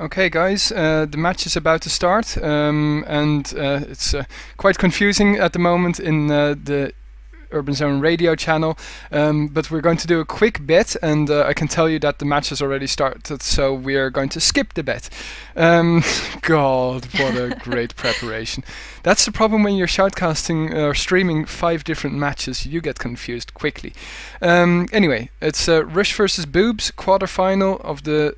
Okay, guys, the match is about to start, and it's quite confusing at the moment in the Urban Zone radio channel, but we're going to do a quick bet, and I can tell you that the match has already started, so we are going to skip the bet. God, what a great preparation. That's the problem when you're shoutcasting or streaming 5 different matches, you get confused quickly. Anyway, it's Rush versus Boobs, quarterfinal of the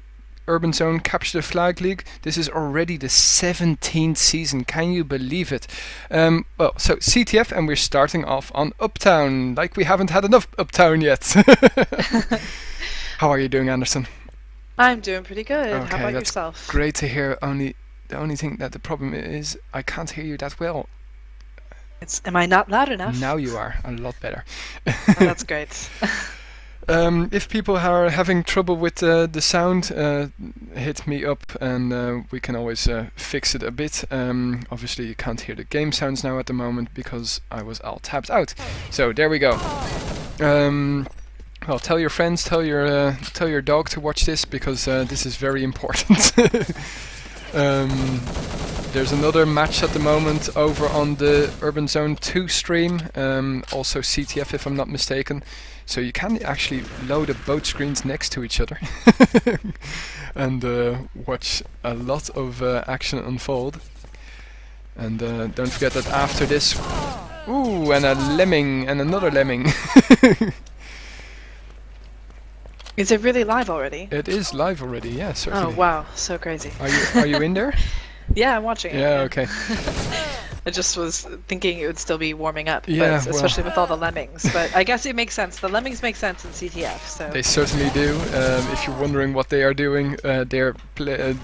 Urban Zone Capture the Flag League. This is already the 17th season. Can you believe it? Well, so CTF, and we're starting off on Uptown, like we haven't had enough Uptown yet. How are you doing, Anderson? I'm doing pretty good. Okay, How about that's yourself? great to hear. The only thing that the problem is I can't hear you that well. Am I not loud enough? Now you are a lot better. Oh, that's great. If people are having trouble with the sound, hit me up and we can always fix it a bit. Obviously you can't hear the game sounds now at the moment because I was all tapped out. So there we go. Well, tell your friends, tell your dog to watch this because this is very important. There's another match at the moment over on the Urban Zone 2 stream, also CTF if I'm not mistaken. So you can actually load up both screens next to each other and watch a lot of action unfold. And don't forget that after this... Ooh, and a lemming, and another lemming. Is it really live already? It is live already, yeah, certainly. Oh wow, so crazy. Are you in there? Yeah, I'm watching it. Yeah, okay. I just was thinking it would still be warming up, Yeah, but especially with all the lemmings. But I guess it makes sense. The lemmings make sense in CTF. So They certainly do. If you're wondering what they are doing, they're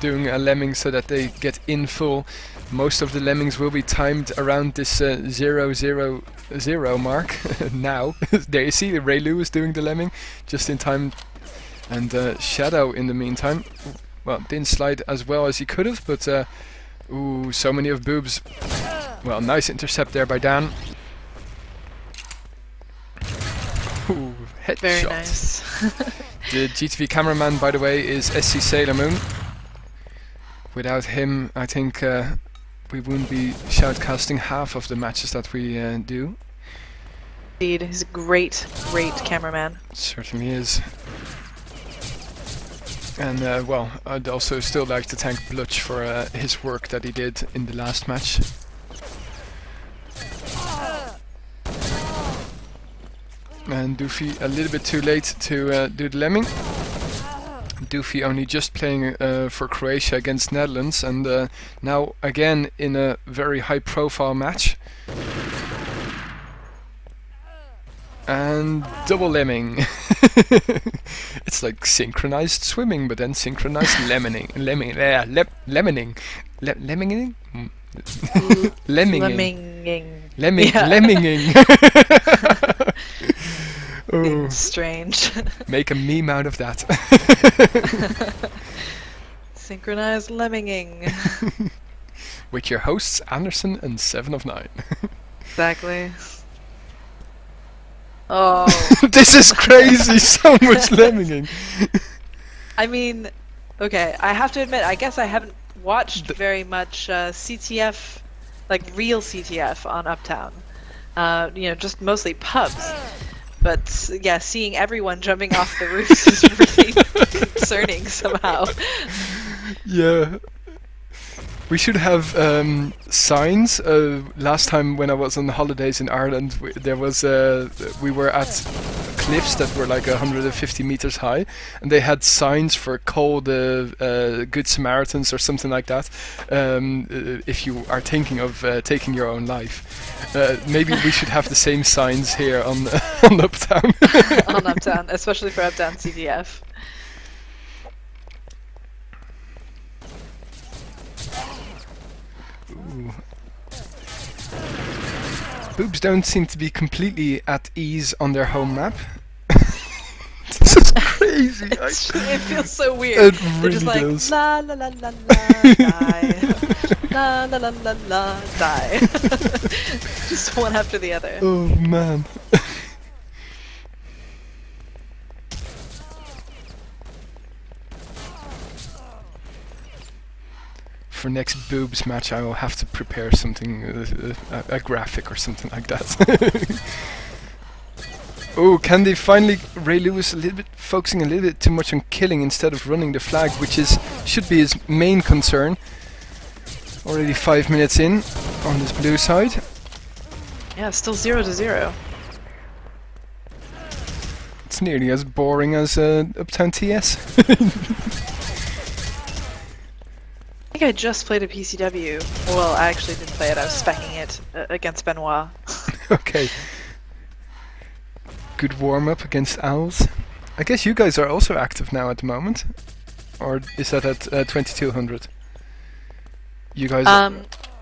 doing a lemming so that they get in full. Most of the lemmings will be timed around this 000 mark now. There you see, Ray Lou is doing the lemming just in time. And Shadow, in the meantime, well, didn't slide as well as he could have, but ooh, so many of Boobs. Well, nice intercept there by Dan. Ooh, headshot. very nice. The GTV cameraman, by the way, is SC SailorMoon. Without him, I think we wouldn't be shoutcasting half of the matches that we do. Indeed, he's a great cameraman. Certainly is. And well, I'd also still like to thank Blutch for his work that he did in the last match. And Doofy a little bit too late to do the lemming. Doofy only just playing for Croatia against Netherlands, and now again in a very high profile match. And double lemming. It's like synchronized swimming, but then synchronized lemming. Lemming. Lemming. Lemming? Lemminging. Lemminging. Oh. Strange. Make a meme out of that. Synchronized lemminging. With your hosts Anderson and SevenofNine. Exactly. Oh. This is crazy, so much lemminging. I mean, okay, I have to admit, I guess I haven't watched very much CTF, like real CTF on Uptown. You know, just mostly pubs. But yeah, seeing everyone jumping off the roofs is really concerning somehow. Yeah. We should have signs. Last time when I was on holidays in Ireland, there was we were at cliffs that were like 150 meters high, and they had signs for call the Good Samaritans or something like that. If you are thinking of taking your own life, maybe we should have the same signs here on on Uptown. On Uptown, especially for Uptown CTF. Boobs don't seem to be completely at ease on their home map. This is crazy. It feels so weird. It They're really just like does. la la la la la die, la la la la la die. Just one after the other. Oh man. for next boobs match, I will have to prepare something, a graphic or something like that. Oh, can they finally, Ray Lewis focusing a little bit too much on killing instead of running the flag, which should be his main concern. Already 5 minutes in on this blue side. Yeah, still 0-0. It's nearly as boring as Uptown TS. I think I just played a PCW. Well, I actually didn't play it, I was speccing it against Benoit. Okay. Good warm-up against Owls. I guess you guys are also active now at the moment. Or is that at 2200? You guys...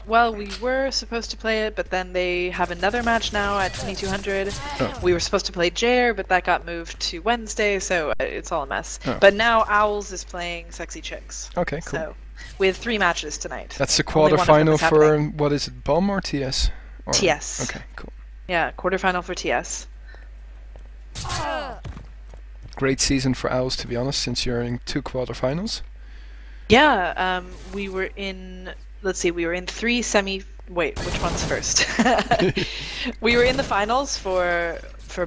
Well, we were supposed to play it, but then they have another match now at 2200. Oh. We were supposed to play Jair, but that got moved to Wednesday, so it's all a mess. Oh. But now Owls is playing Sexy Chicks. Okay, cool. So we have 3 matches tonight. That's the quarterfinal for, what is it, BOM or TS? Or TS. Okay, cool. Yeah, quarterfinal for TS. Great season for Owls, to be honest, since you're in 2 quarterfinals. Yeah, we were in... Let's see, we were in 3 semi... Wait, which one's first? We were in the finals for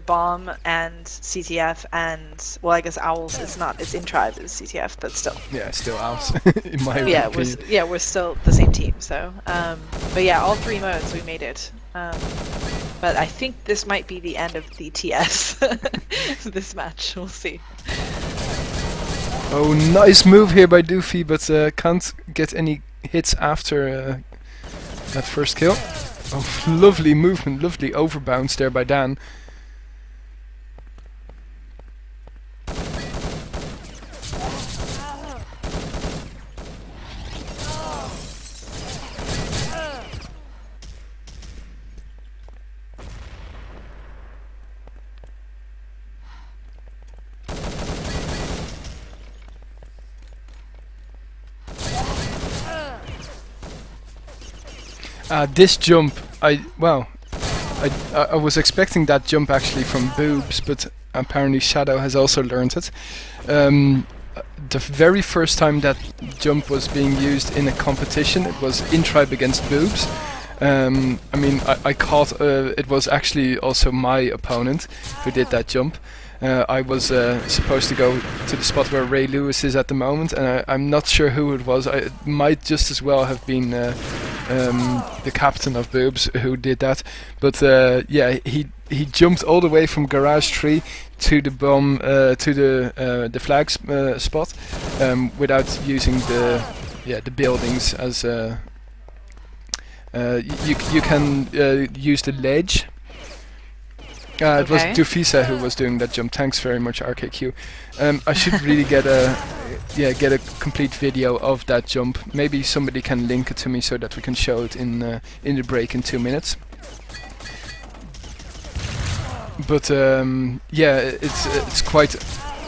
BOM and CTF and... Well, I guess Owls is not... It's in Tribe, it's CTF, but still. Yeah, still Owls, in my opinion. We're still the same team, so... but yeah, all 3 modes, we made it. But I think this might be the end of the TS. This match, we'll see. Oh, nice move here by Doofy, but can't get any hits after that first kill. Oh, lovely movement, lovely overbounce there by Dan. This jump, I was expecting that jump actually from Boobs, but apparently Shadow has also learned it. The very first time that jump was being used in a competition, it was in Tribe against Boobs. I mean, I caught, it was actually also my opponent who did that jump. I was supposed to go to the spot where Ray Lewis is at the moment, and I'm not sure who it was. It might just as well have been the captain of Boobs who did that. But yeah, he jumped all the way from Garage 3 to the bomb to the flag spot without using the buildings as you can use the ledge. It was Dufisa who was doing that jump. Thanks very much, RKQ. I should really get a complete video of that jump. Maybe somebody can link it to me so that we can show it in the break in 2 minutes. But yeah, it's quite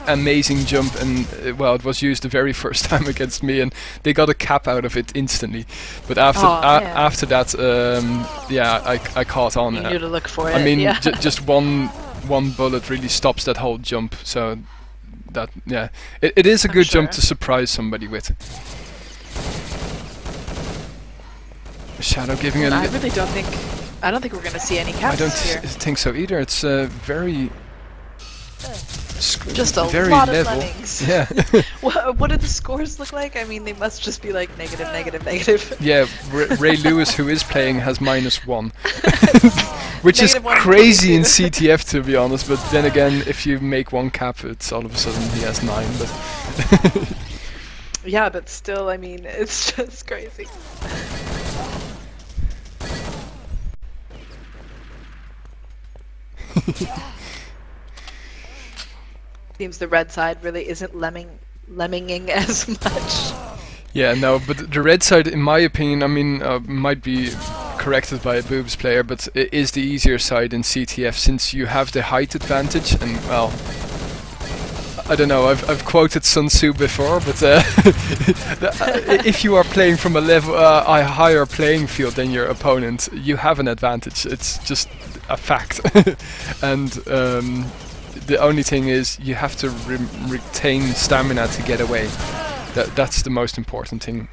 amazing jump, and well, it was used the very first time against me, and they got a cap out of it instantly. But after after that, yeah, I caught on. You knew to look for it. I mean, yeah. Just one bullet really stops that whole jump. So that, yeah, it is a good jump to surprise somebody with. Shadow giving I really don't think. I don't think we're going to see any caps here. I don't think so either. It's very. Just a very lot level. of lemmings. Yeah. What do the scores look like? I mean, they must just be like negative, negative, negative. Yeah, Ray Lewis, who is playing, has -1, which is crazy in CTF, to be honest. But then again, if you make 1 cap, it's all of a sudden he has 9. But yeah, but still, I mean, it's just crazy. Seems the red side really isn't lemminging as much. Yeah, no, but the red side, in my opinion, I mean, might be corrected by a Boobs player, but it is the easier side in CTF since you have the height advantage, and well, I don't know, I've quoted Sun Tzu before, but if you are playing from a level a higher playing field than your opponent, you have an advantage. It's just a fact. And the only thing is you have to retain stamina to get away. That's the most important thing.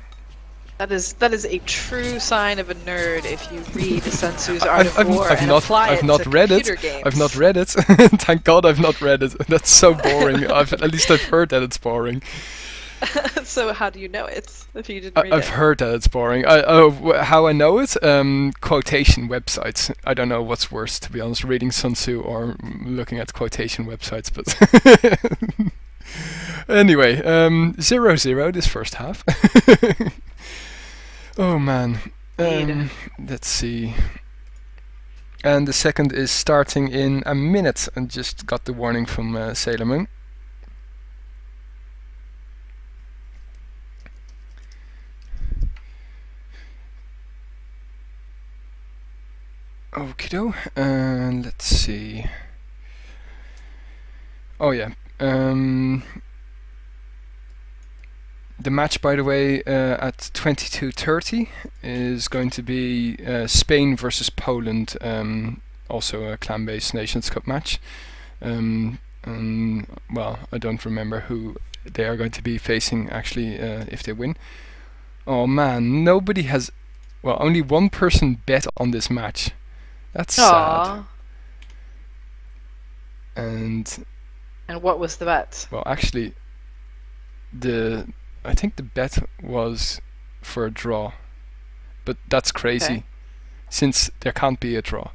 That is a true sign of a nerd if you read Sun Tzu's Art of War and apply I've it not to read it. computer games. I've not read it. Thank God I've not read it. That's so boring. At least I've heard that it's boring. So how do you know it if you didn't read it? I've heard that it's boring. How I know it? Quotation websites. I don't know what's worse, to be honest, reading Sun Tzu or looking at quotation websites. But anyway, 0-0 this first half. Oh man. Let's see. And the second is starting in a minute. And just got the warning from SailorMoon. Okido. Let's see. Oh yeah. The match, by the way, at 22:30 is going to be Spain versus Poland, also a clan-based Nations Cup match. Well, I don't remember who they are going to be facing actually if they win. Oh man, nobody has. Well, only one person bet on this match. That's sad. And what was the bet? Well, actually, I think the bet was for a draw, but that's crazy, since there can't be a draw.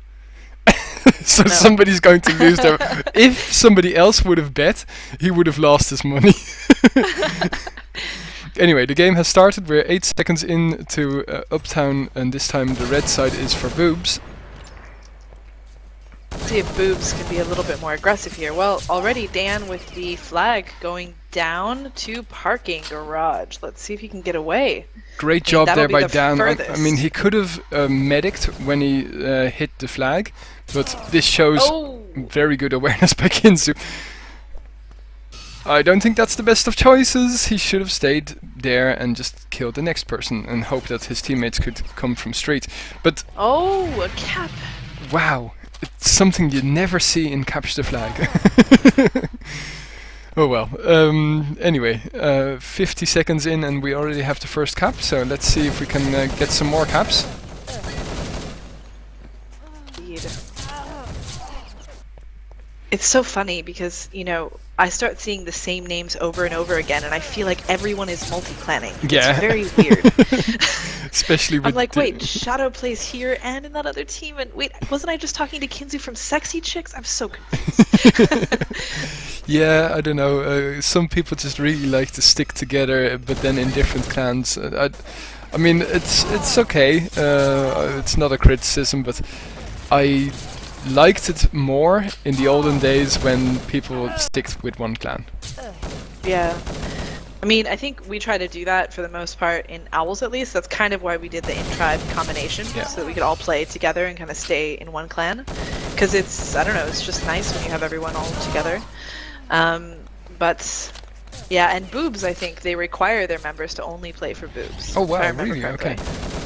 So no. Somebody's going to lose their. If somebody else would have bet, he would have lost his money. Anyway, the game has started. We're 8 seconds into Uptown, and this time the red side is for boobs. See if boobs can be a little bit more aggressive here. Well, already Dan with the flag going down to parking garage. Let's see if he can get away. Great job there by Dan. I mean, he could have medicked when he hit the flag, but this shows very good awareness by Kinzu. I don't think that's the best of choices. He should have stayed there and just killed the next person and hope that his teammates could come from street. But a cap. Wow. It's something you never see in Capture the Flag. Oh well. Anyway, 50 seconds in and we already have the first cap, so let's see if we can get some more caps. Indeed. It's so funny because, you know, I start seeing the same names over and over again and I feel like everyone is multi-clanning. Yeah. It's very weird. Especially with I'm like, wait, Shadow plays here and in that other team, and wait, wasn't I just talking to Kinzu from Sexy Chicks? I'm so confused. Yeah, I don't know. Some people just really like to stick together, but then in different clans. I mean, it's okay. It's not a criticism, but I liked it more in the olden days when people stick with one clan. Yeah. I mean, I think we try to do that for the most part in Owls, at least. That's kind of why we did the in-tribe combination, so that we could all play together and kind of stay in one clan. Because it's, I don't know, it's just nice when you have everyone all together. But, yeah, and boobs, I think, they require their members to only play for boobs. Oh wow, really? Okay.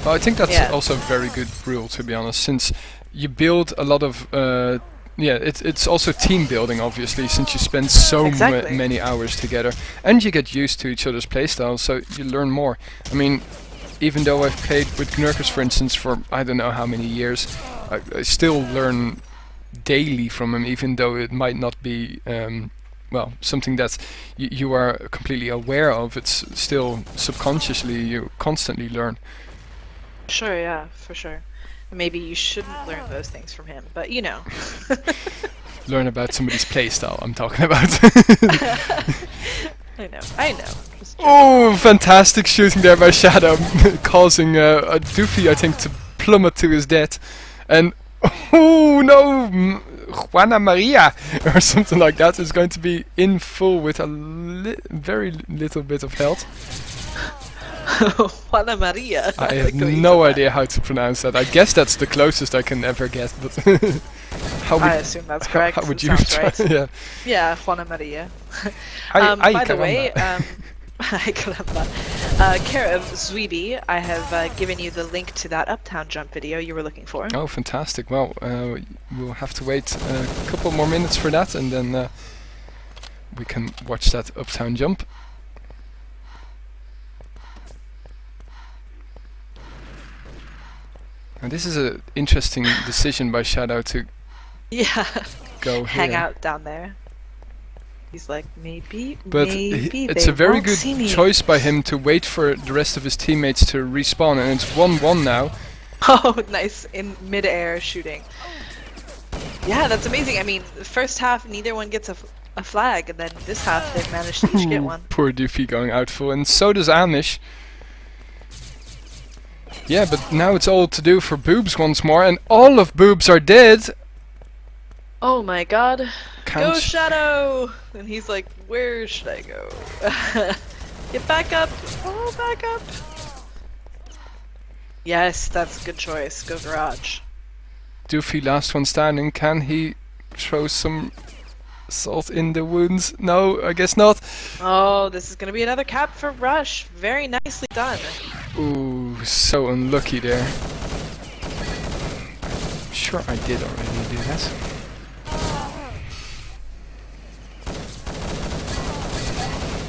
Well, I think that's also a very good rule, to be honest, since you build a lot of... it's also team building, obviously, since you spend so many hours together, and you get used to each other's playstyles, so you learn more. I mean, even though I've played with Gnurkers, for instance, for I don't know how many years, I still learn daily from him, even though it might not be well, something that you are completely aware of. It's still subconsciously you constantly learn. Sure, yeah, for sure. Maybe you shouldn't learn those things from him, but you know. Learn about somebody's playstyle, I'm talking about. I know. Oh, fantastic shooting there by Shadow, causing a Doofy, I think, to plummet to his death. And, oh no, Juana Maria, or something like that, is going to be in full with a very little bit of health. Juana Maria. I have no idea how to pronounce that. I guess that's the closest I can ever get, but I assume that's correct. How would you try? Right. Yeah, Juana Maria. By the way, care of Zweeby, I have given you the link to that Uptown jump video you were looking for. Oh, fantastic. Well, we'll have to wait a couple more minutes for that, and then we can watch that Uptown jump. And this is an interesting decision by Shadow to go hang here. out down there. He's like, maybe it's a very good choice by him to wait for the rest of his teammates to respawn, and it's 1-1 now. Oh, nice. In mid-air shooting. Yeah, that's amazing. I mean, the first half, neither one gets a flag, and then this half, they've managed to each get one. Poor Doofy going out full, and so does Amish. Yeah, but now it's all to do for Boobs once more, and all of Boobs are dead. Oh my god. Go Shadow! And he's like, where should I go? Get back up! Oh, back up! Yes, that's a good choice. Go Garage. Doofy, last one standing. Can he throw some salt in the wounds? No, I guess not. Oh, this is gonna be another cap for Rush. Very nicely done. Ooh, so unlucky there. I'm sure I did already do that.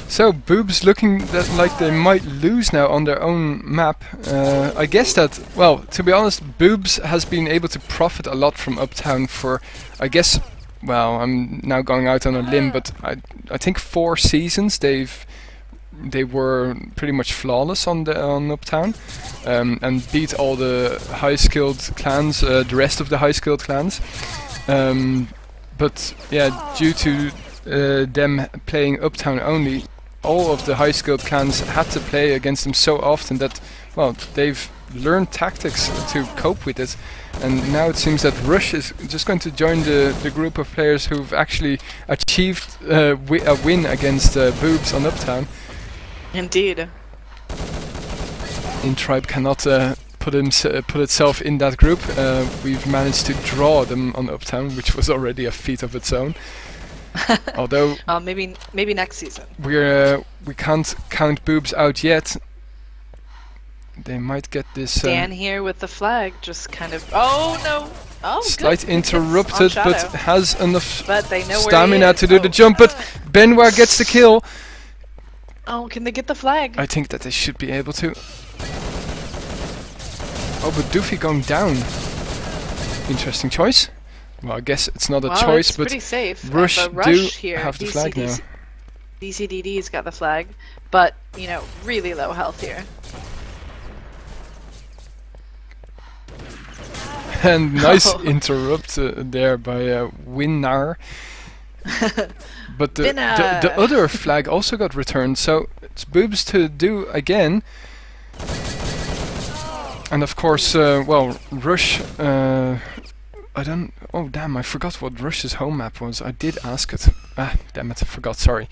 So Boobs looking like they might lose now on their own map. I guess that, well, to be honest, Boobs has been able to profit a lot from Uptown for, I guess, well, I'm now going out on a limb, but I think 4 seasons they were pretty much flawless on Uptown, and beat all the high-skilled clans, the rest of the high-skilled clans. But yeah, due to them playing Uptown only, all of the high-skilled clans had to play against them so often that, well, they've learned tactics to cope with it. And now it seems that Rush is just going to join the group of players who've actually achieved a win against Boobs on Uptown. Indeed. InTribe cannot put itself in that group. We've managed to draw them on Uptown, which was already a feat of its own. Although maybe next season. We can't count Boobs out yet. They might get this. Dan here with the flag, just kind of. Oh no! Oh, slight good. interrupted, but has enough they know stamina to do the jump. But Benoit gets the kill. Oh, can they get the flag? I think that they should be able to. Oh, but Doofy going down. Interesting choice. Well, I guess it's not a choice, but pretty safe. Rush do here, have the flag now. DCDD's got the flag, but, you know, really low health here. And nice interrupt there by Winnar. But the other flag also got returned, so it's Boobs to do again. And of course, well, Rush... I don't... Oh damn, I forgot what Rush's home map was. I did ask it. Ah, damn it, I forgot, sorry.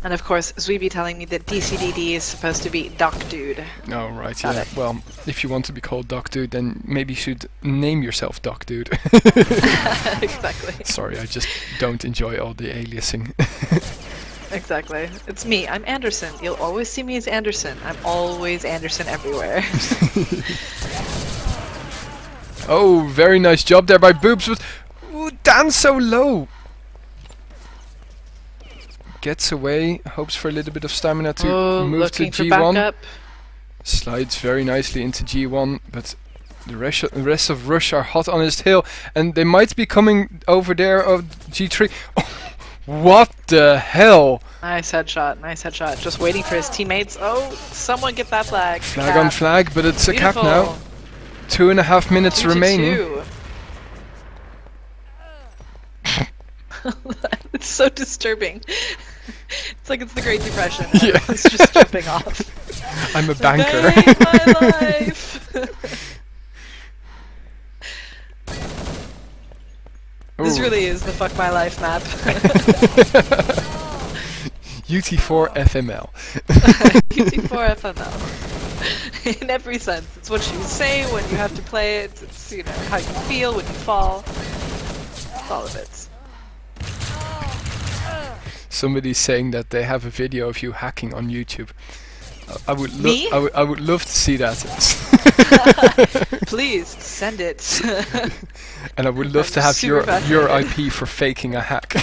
And of course, Zweeby telling me that DCDD is supposed to be Doc Dude. Oh, right, yeah. Well, if you want to be called Doc Dude, then maybe you should name yourself Doc Dude. Exactly. Sorry, I just don't enjoy all the aliasing. Exactly. It's me, I'm Anderson. You'll always see me as Anderson. I'm always Anderson everywhere. Oh, very nice job there by Boobs, but ooh, Dan so low. Gets away, hopes for a little bit of stamina to move to G1. Slides very nicely into G1, but the rest of Rush are hot on his tail, and they might be coming over there of G3. Oh, what the hell? Nice headshot, nice headshot. Just waiting for his teammates. Oh, someone get that flag. Flag on flag, but it's a cap now. 2.5 minutes remaining. It's so disturbing. It's like it's the Great Depression. Yeah. It's just jumping off. I'm a banker. I hate my life. This really is the fuck my life map. UT4 FML. UT4 FML. In every sense. It's what you say when you have to play it. It's, you know, how you feel when you fall. It's all of it. Somebody's saying that they have a video of you hacking on YouTube. I would love to see that. Please send it. And I would love to have your IP for faking a hack.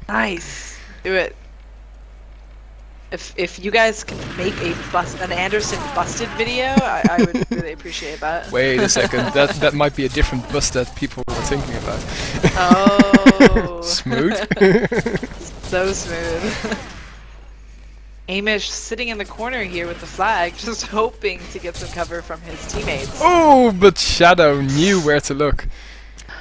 Nice. Do it. if you guys can make an Anderson busted video, I would really appreciate that. Wait a second, that might be a different bust that people were thinking about. Oh. Smooth. So smooth. Amish sitting in the corner here with the flag, just hoping to get some cover from his teammates. Oh, but Shadow knew where to look.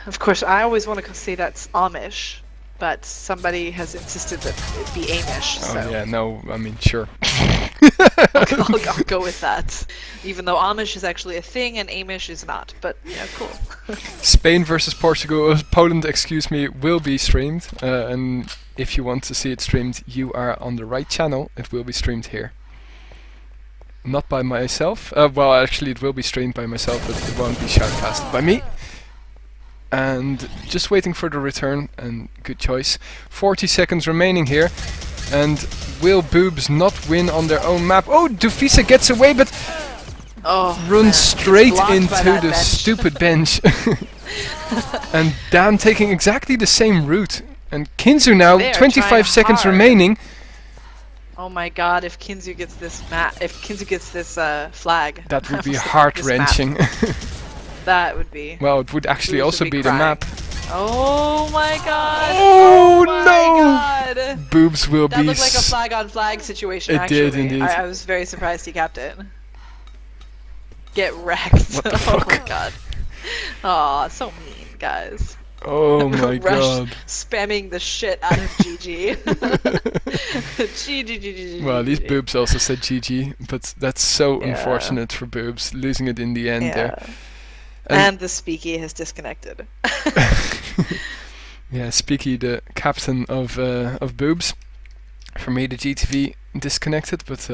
Of course, I always want to say that's Amish, but somebody has insisted that it be Amish. Oh so yeah, no, I mean, sure. I'll go with that. Even though Amish is actually a thing and Amish is not, but yeah, cool. Spain versus Portugal, Poland, excuse me, will be streamed, and if you want to see it streamed, you are on the right channel. It will be streamed here. Not by myself. Well, actually, it will be streamed by myself, but it won't be shoutcasted by me. And just waiting for the return, and good choice. 40 seconds remaining here, and will Boobs not win on their own map? Oh, Dufisa gets away, but runs straight into the stupid bench. And Dan taking exactly the same route. And Kinzu now, 25 seconds remaining. Oh my god, if Kinzu gets this flag. That would be heart-wrenching. That would be. Well, it would actually also be the map. Oh my god! Oh, no! God. Boobs will that be... looked like a flag-on-flag situation, it actually. Did, indeed. I was very surprised he kept it. Get wrecked. What the fuck? Oh my god. Aw, so mean, guys. Oh my god. Spamming the shit out of GG. GG. Well, at least Boobs also said GG, but that's so unfortunate for Boobs, losing it in the end there. And the Speaky has disconnected. Yeah, Speaky, the captain of Boobs. For me, the GTV disconnected, but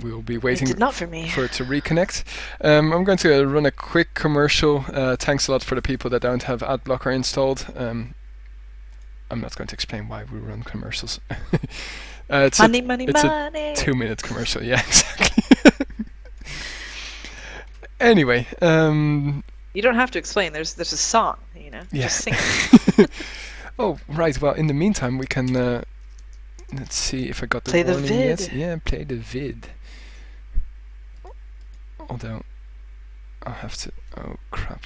we'll be waiting it did not for me. For it to reconnect. I'm going to run a quick commercial. Thanks a lot for the people that don't have ad blocker installed. I'm not going to explain why we run commercials. It's money. a 2-minute commercial. Yeah, exactly. Anyway, you don't have to explain. There's a song, you know. Yeah. Just sing it. Oh right. Well, in the meantime, we can let's see if I got the play warning the vid. yet. Yeah, play the vid. Although I'll have to. Oh crap.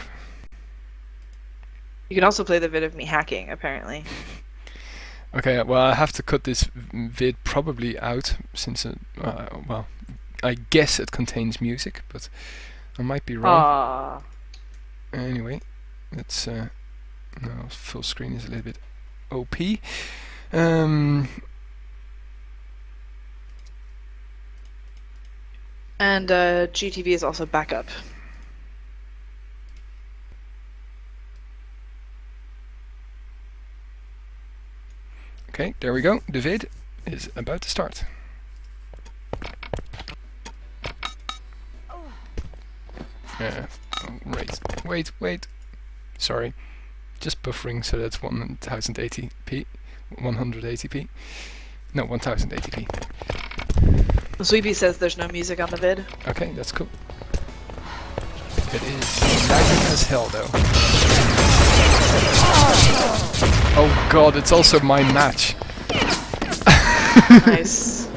You can also play the vid of me hacking, apparently. Okay. Well, I have to cut this vid probably out since well, I guess it contains music, but I might be wrong. Anyway, let's no, full screen is a little bit OP. And GTV is also backup. Okay, there we go. The vid is about to start. Oh, wait. Sorry. Just buffering, so that's 1080p. 180p. No, 1080p. Sweepy says there's no music on the vid. Okay, that's cool. It is lagging as hell, though. Oh god, it's also my match. Nice.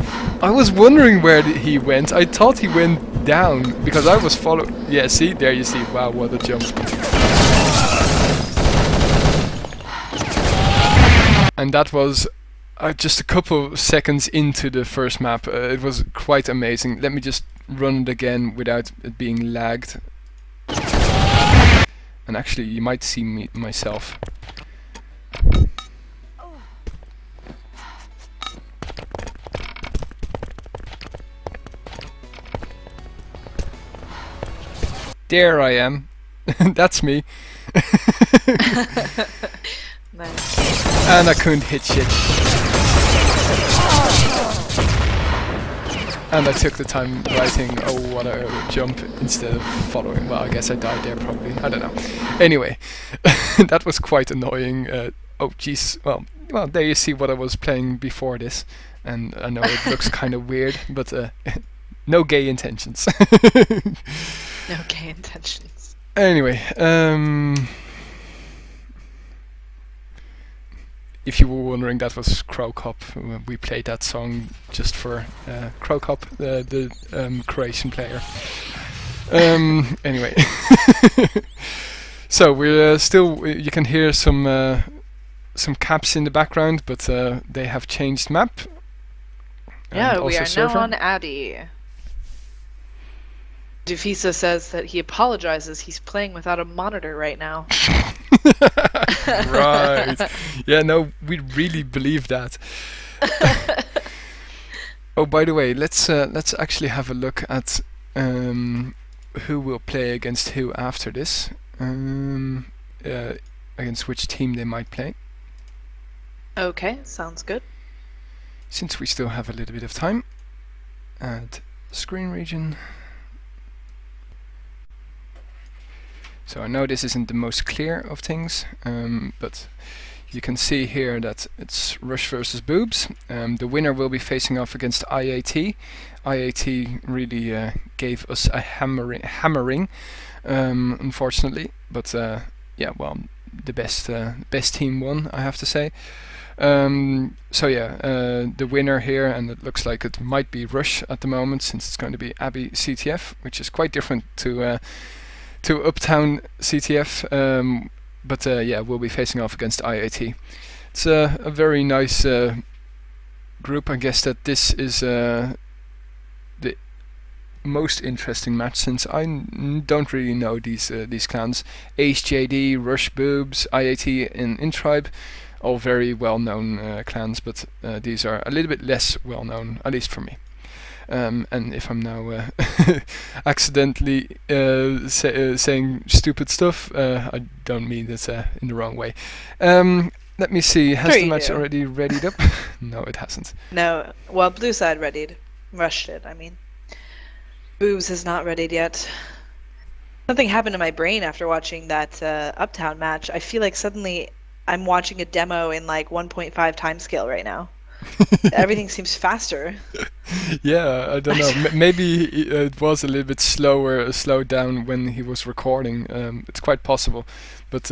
I was wondering where he went. I thought he went down because I was following. Yeah, see, there you see. Wow, what a jump! And that was just a couple seconds into the first map. It was quite amazing. Let me just run it again without it being lagged. And actually, you might see me myself. There I am. That's me. Nice. And I couldn't hit shit. And I took the time writing, oh, what a jump, instead of following. Well, I guess I died there probably. I don't know. Anyway, that was quite annoying. Oh, jeez. Well, there you see what I was playing before this. And I know it looks kind of weird, but no gay intentions. No gay intentions. Anyway, if you were wondering, that was Crow Cop. We played that song just for Crow Cop, the Croatian player. Anyway, so we're still. You can hear some caps in the background, but they have changed map. Yeah, we are server. now on Addy. Dufisa says that he apologizes. He's playing without a monitor right now. Right. Yeah, no, we really believe that. Oh, by the way, let's actually have a look at who will play against who after this. Against which team they might play. Okay, sounds good. Since we still have a little bit of time. Add screen region. So I know this isn't the most clear of things, but you can see here that it's Rush versus Boobs. The winner will be facing off against IAT. IAT really gave us a hammering, unfortunately. But yeah, well, the best team won, I have to say. So yeah, the winner here, and it looks like it might be Rush at the moment, since it's going to be Abby CTF, which is quite different to Uptown CTF, but yeah, we'll be facing off against IAT. It's a very nice group. I guess that this is the most interesting match, since I don't really know these clans. Ace JD, Rush Boobs, IAT, and Intribe, all very well-known clans, but these are a little bit less well-known, at least for me. And if I'm now accidentally saying stupid stuff, I don't mean this in the wrong way. Let me see, has the match already readied up? No, it hasn't. No, well, blue side readied. Rushed it, I mean. Boobs has not readied yet. Something happened to my brain after watching that Uptown match. I feel like suddenly I'm watching a demo in like 1.5 timescale right now. Everything seems faster. Yeah, I don't know. Maybe it was a little bit slowed down when he was recording. It's quite possible, but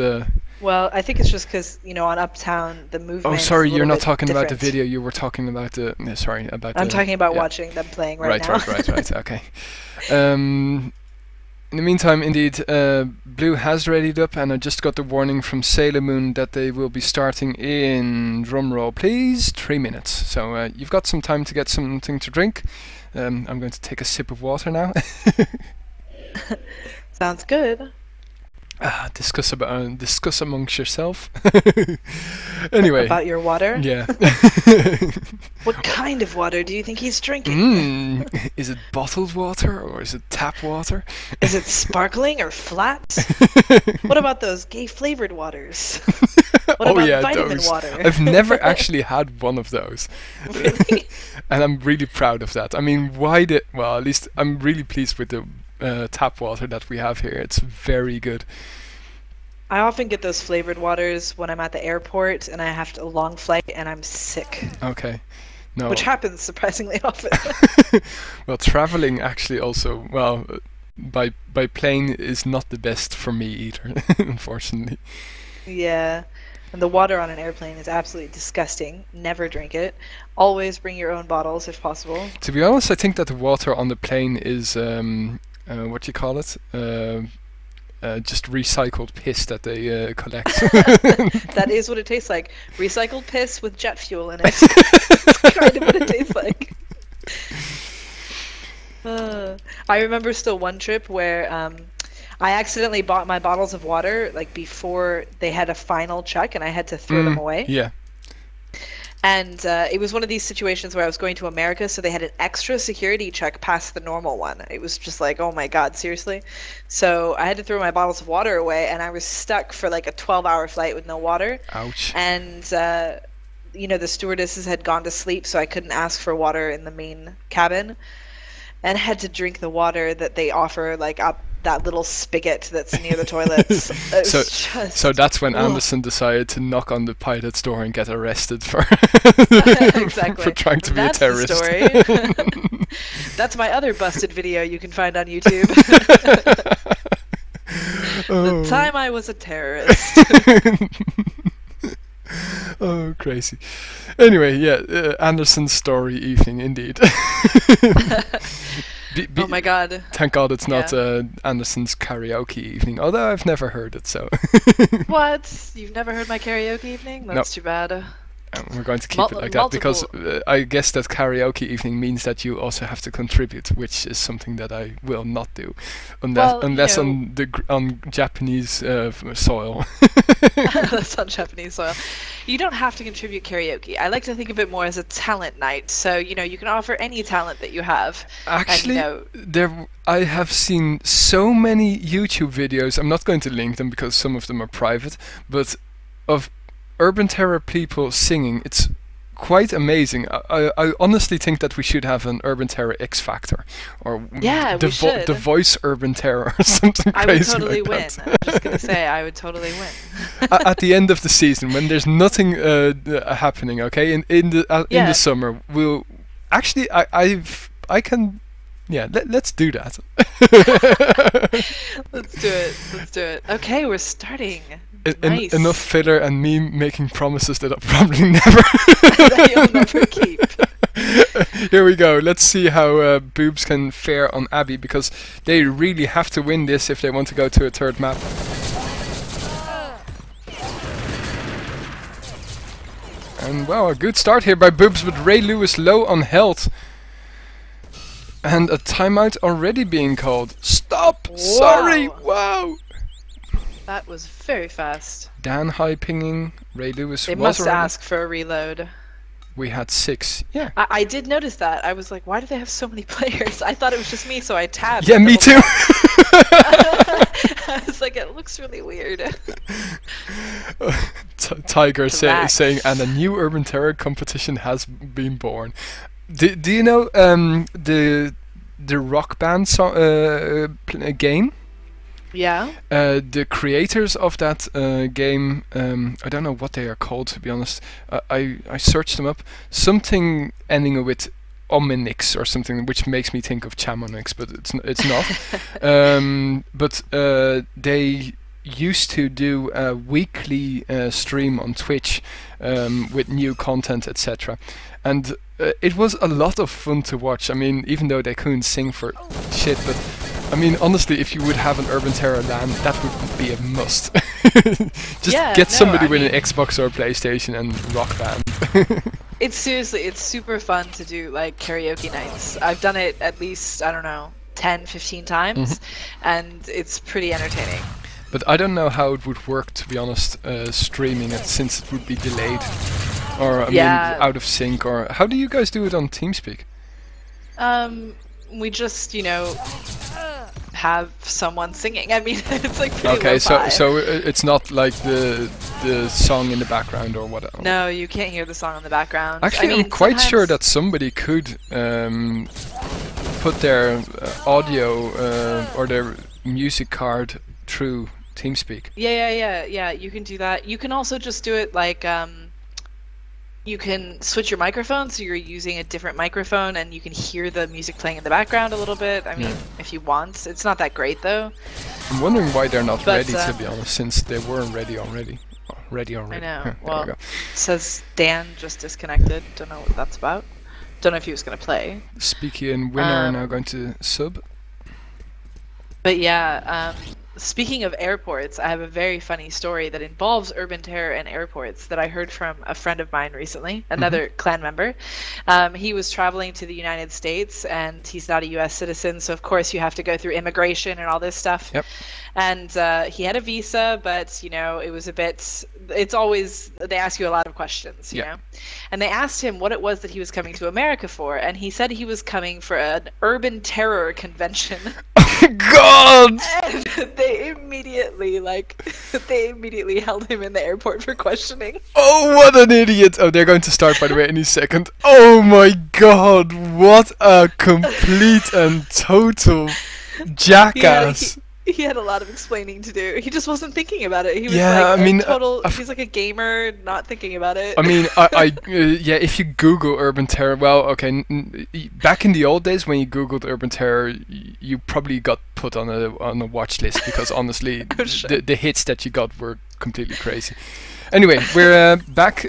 well, I think it's just because, you know, on Uptown the movement. Oh, sorry, you're not talking different. about the video. You were talking about the. Sorry, about. I'm talking about watching them playing right now. Right. Okay. In the meantime, indeed, Blue has readied up, and I just got the warning from SailorMoon that they will be starting in, drumroll please, 3 minutes. So you've got some time to get something to drink. I'm going to take a sip of water now. Sounds good. Discuss amongst yourself. Anyway. About your water? Yeah. What kind of water do you think he's drinking? Is it bottled water or is it tap water? Is it sparkling or flat? What about those gay flavored waters? What about vitamin water? I've never actually had one of those. Really? And I'm really proud of that. I mean, well, at least I'm really pleased with the tap water that we have here. It's very good. I often get those flavored waters when I'm at the airport and I have a long flight and I'm sick. Okay. No. Which happens surprisingly often. Well, traveling actually also, well, by plane is not the best for me either, unfortunately. Yeah. And the water on an airplane is absolutely disgusting. Never drink it. Always bring your own bottles if possible. To be honest, I think that the water on the plane is what do you call it? Just recycled piss that they collect. That is what it tastes like. Recycled piss with jet fuel in it. That's kind of what it tastes like. I remember still one trip where I accidentally bought my bottles of water like before they had a final check and I had to throw them away. Yeah. And it was one of these situations where I was going to America, so they had an extra security check past the normal one. It was just like, oh my god, seriously? So I had to throw my bottles of water away, and I was stuck for like a 12-hour flight with no water. Ouch. And, you know, the stewardesses had gone to sleep, so I couldn't ask for water in the main cabin. And had to drink the water that they offer, like, up that little spigot that's near the toilets. So that's when Anderson decided to knock on the pilot's door and get arrested for exactly. for trying to be a terrorist. That's the story. That's my other busted video you can find on YouTube. The time I was a terrorist. Oh, crazy. Anyway, yeah, Anderson's story evening, indeed. Oh my god. Thank God it's not Anderson's karaoke evening, although I've never heard it, so. What? You've never heard my karaoke evening? That's too bad. We're going to keep it like that because I guess that karaoke evening means that you also have to contribute, which is something that I will not do, unless on Japanese soil. That's on Japanese soil. You don't have to contribute karaoke. I like to think of it more as a talent night. So you can offer any talent that you have. Actually, I have seen so many YouTube videos. I'm not going to link them because some of them are private, but of Urban Terror people singing. It's quite amazing. I honestly think that we should have an Urban Terror X Factor, or the Voice Urban Terror, or something crazy. I would totally like win. that. I'm just gonna say I would totally win. At the end of the season, when there's nothing happening, okay, in the summer, we'll actually I can. Yeah, let's do that. Let's do it. Let's do it. Okay, we're starting. Nice. Enough filler and me making promises that I'll probably never that you'll never keep. Here we go. Let's see how Boobs can fare on Abby, because they really have to win this if they want to go to a third map. And wow, a good start here by Boobs, but Ray Lewis low on health. And a timeout already being called. Stop! Wow. Sorry! Wow! That was very fast. Dan high pinging. Ray Lewis They was must ask for a reload. We had 6. Yeah. I did notice that. I was like, why do they have so many players? I thought it was just me, so I tabbed. Yeah, me too. I was like, it looks really weird. Tiger saying, and a new Urban Terror competition has been born. Do you know the Rock Band game? Yeah. The creators of that game, I don't know what they are called, to be honest. I searched them up. Something ending with Ominix or something, which makes me think of Chamonix, but it's not. But they used to do a weekly stream on Twitch with new content, etc. And it was a lot of fun to watch. I mean, even though they couldn't sing for shit, but I mean, honestly, if you would have an Urban Terror LAN, that would be a must. Just get somebody with an Xbox or a PlayStation and rock band. It's super fun to do like karaoke nights. I've done it at least, I don't know, 10, 15 times, and it's pretty entertaining. But I don't know how it would work, to be honest, streaming it, since it would be delayed. Or, I mean, out of sync, or... How do you guys do it on TeamSpeak? We just, have someone singing. I mean, it's like pretty okay, lo-fi. so it's not like the song in the background or whatever. No, you can't hear the song in the background. Actually, I'm quite sure that somebody could put their audio or their music card through TeamSpeak. Yeah. You can do that. You can also just do it like you can switch your microphone, so you're using a different microphone, and you can hear the music playing in the background a little bit. I mean, if you want. It's not that great, though. I'm wondering why they're not ready, to be honest, since they weren't ready already. I know. Well, it says Dan just disconnected. Don't know what that's about. Don't know if he was going to play. Speaky and Winner are now going to sub. But yeah, speaking of airports, I have a very funny story that involves Urban Terror and airports that I heard from a friend of mine recently, another clan member. He was traveling to the United States, and he's not a U.S. citizen, so of course you have to go through immigration and all this stuff. Yep. And he had a visa, but it was a bit. It's always they ask you a lot of questions, you know. And they asked him what it was that he was coming to America for, and he said he was coming for an Urban Terror convention. God! And they immediately held him in the airport for questioning. Oh, what an idiot! Oh, they're going to start, by the way, any second. Oh my God! What a complete and total jackass! He had a lot of explaining to do. He just wasn't thinking about it. He was he's like a gamer, not thinking about it. I mean, if you Google Urban Terror, well, okay, back in the old days when you Googled Urban Terror, you probably got put on a watch list because honestly, sure. the hits that you got were completely crazy. Anyway, we're back.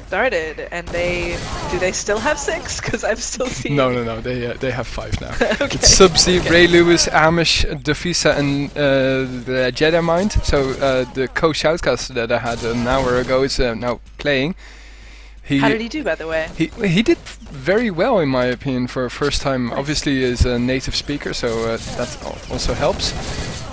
Started, and do they still have 6? Because I'm still seeing. No. They have 5 now. Okay. It's Subsea, Ray Lewis, Amish, Dafisa, and the Jedi Mind. So the co-shoutcast that I had an hour ago is now playing. How did he do, by the way? He did very well, in my opinion, for a first time. Nice. Obviously, is a native speaker, so that also helps.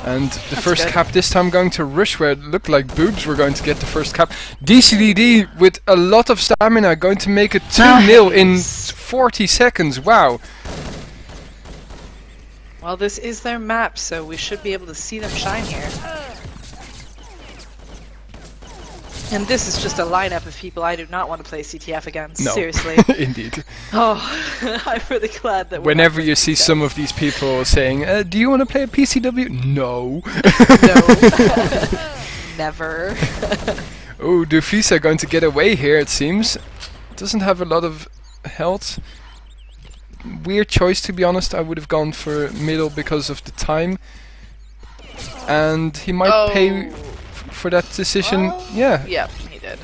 And the That's first good. cap this time going to Rush, where it looked like Boobs were going to get the first cap. DCDD with a lot of stamina, going to make it 2-0 in 40 seconds. Wow. Well, this is their map, so we should be able to see them shine here. And this is just a lineup of people I do not want to play CTF against. No. Seriously. Indeed. Oh, I'm really glad that. Whenever you see some of these people saying, "Do you want to play a PCW?" No. No. Never. Oh, Dufisa going to get away here. It seems. Doesn't have a lot of health. Weird choice, to be honest. I would have gone for middle because of the time, and he might pay for that decision. Yeah. Yep, he did.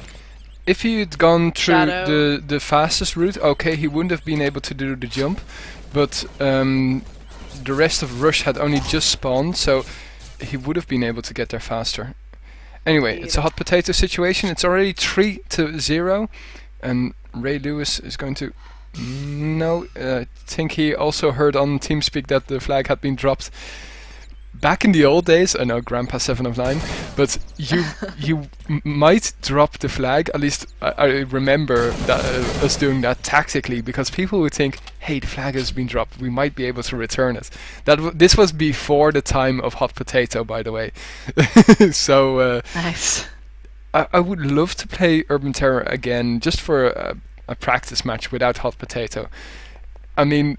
If he had gone through Shadow. the fastest route, okay, he wouldn't have been able to do the jump, but the rest of Rush had only just spawned, so he would have been able to get there faster. Anyway, it's a hot potato situation. It's already 3-0, and Ray Lewis is going to... No, I think he also heard on TeamSpeak that the flag had been dropped. Back in the old days, I know Grandpa 709, but you might drop the flag. At least I remember that, us doing that tactically, because people would think, hey, the flag has been dropped, we might be able to return it. This was before the time of hot potato, by the way. So Nice. I would love to play Urban Terror again, just for a practice match without hot potato. I mean,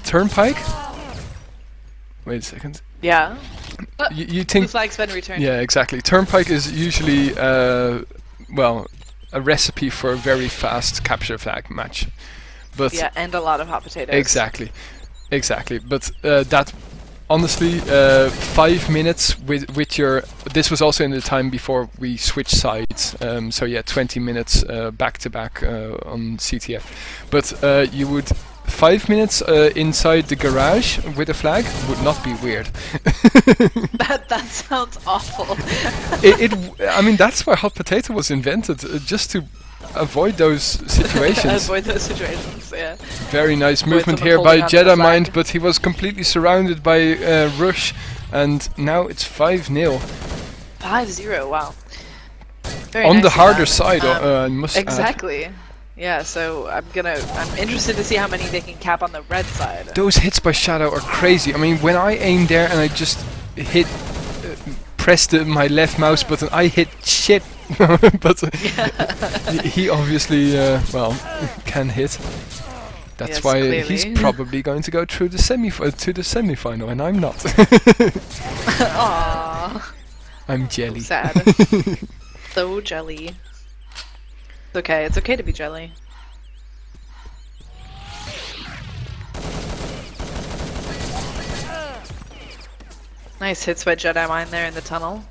Turnpike? Wait a second. Yeah. You think the flag's been returned. Yeah, exactly. Turnpike is usually well, a recipe for a very fast capture flag match. But Yeah, and a lot of hot potatoes. exactly. But that honestly 5 minutes with your... This was also in the time before we switched sides. So yeah, 20 minutes back to back on CTF. But you would... 5 minutes inside the garage with a flag would not be weird. That sounds awful. I mean, that's why hot potato was invented, just to avoid those situations. Avoid those situations, yeah. Very nice Avoid movement someone here by holding onto the Jedi Mind, flag. but he was completely surrounded by Rush, and now it's 5-0. 5-0, wow. Very On nice the of harder them. side, I must add. Exactly. Yeah, so I'm interested to see how many they can cap on the red side. Those hits by Shadow are crazy. I mean, when I aim there and I just hit, press my left mouse button, I hit shit. But he obviously, well, can hit. That's Yes, why clearly. he's probably going to go through the semi-final, and I'm not. Aww. I'm jelly. Sad. So jelly. It's okay. It's okay to be jelly. Nice hits by Jedi Mind there in the tunnel.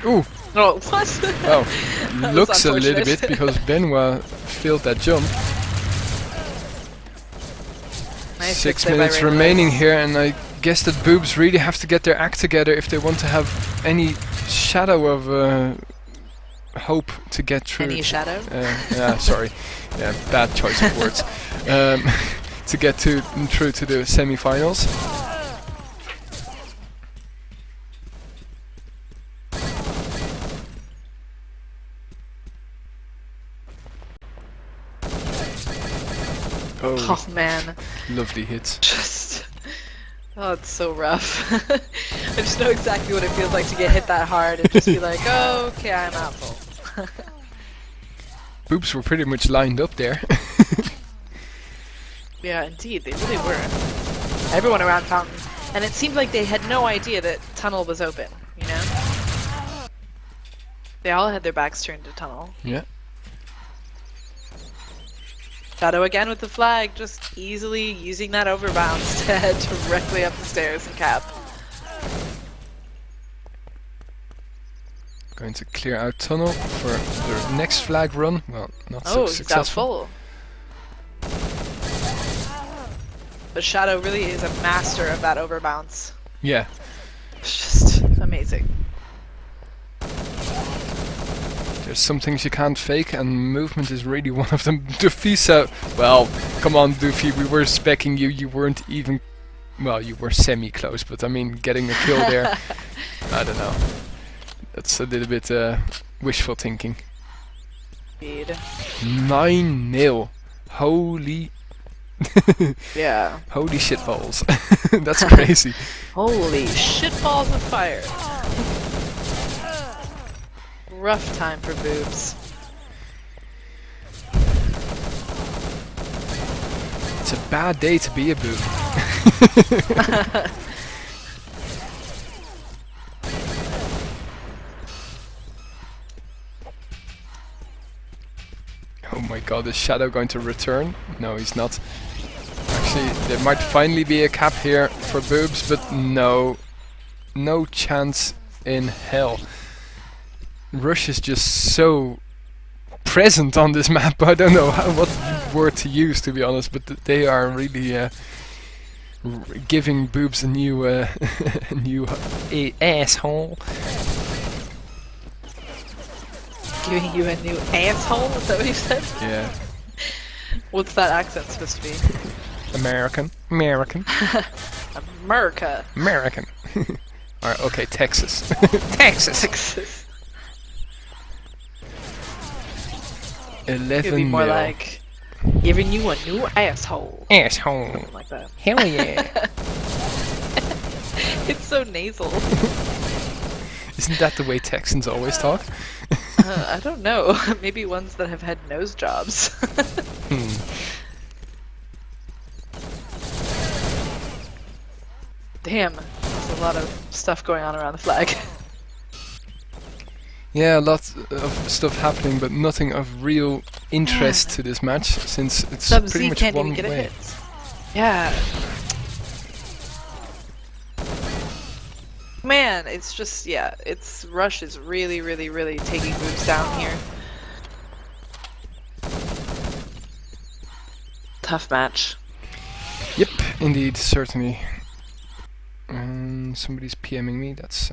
Ooh. Oh, what? Well, That was looks a little unfortunate. bit because Benoit failed that jump. Nice 6 hits there by minutes Ray remaining Lewis. here, and I guess that Boobs really have to get their act together if they want to have any shadow of hope to get through. Any shadow? Yeah, sorry. Yeah, bad choice of words. To get through to the semi-finals. Oh man. Lovely hits. Just... Oh, it's so rough. I just know exactly what it feels like to get hit that hard and just be like, oh, okay, I'm out full. Boobs were pretty much lined up there. Yeah, indeed, they really were. Everyone around Fountain. And it seemed like they had no idea that Tunnel was open, you know? They all had their backs turned to Tunnel. Yeah. Shadow again with the flag, just easily using that overbounce to head directly up the stairs and cap. Going to clear out tunnel for the next flag run. Well, not so successful. He's out full. But Shadow really is a master of that overbounce. Yeah. It's just amazing. There's some things you can't fake, and movement is really one of them. Dufisa, well, come on, Doofy, we were speccing you. You weren't even, well, you were semi-close, but I mean, getting a kill there, I don't know. That's a little bit wishful thinking. 9-0. Holy. Yeah. Holy shitballs. That's crazy. Holy shitballs of fire. Rough time for boobs. It's a bad day to be a boob. Oh my god, is Shadow going to return? No, he's not. Actually, there might finally be a cap here for boobs, but no. No chance in hell. Rush is just so present on this map. I don't know what word to use, to be honest, but they are really giving boobs a new asshole. Giving you a new asshole? Is that what you said? Yeah. What's that accent supposed to be? American. American. America. American. Alright, okay, Texas. Texas. Texas. 11 It'd be more mil. like giving you a new asshole. Asshole. Something like that. Hell yeah. It's so nasal. Isn't that the way Texans always talk? I don't know. Maybe ones that have had nose jobs. Damn, there's a lot of stuff going on around the flag. Yeah, a lot of stuff happening, but nothing of real interest to this match, since it's pretty much can't one even get way. a hit. Yeah. Man, it's just, yeah, it's Rush is really, really, really taking moves down here. Tough match. Yep, indeed, certainly. Somebody's PMing me, that's...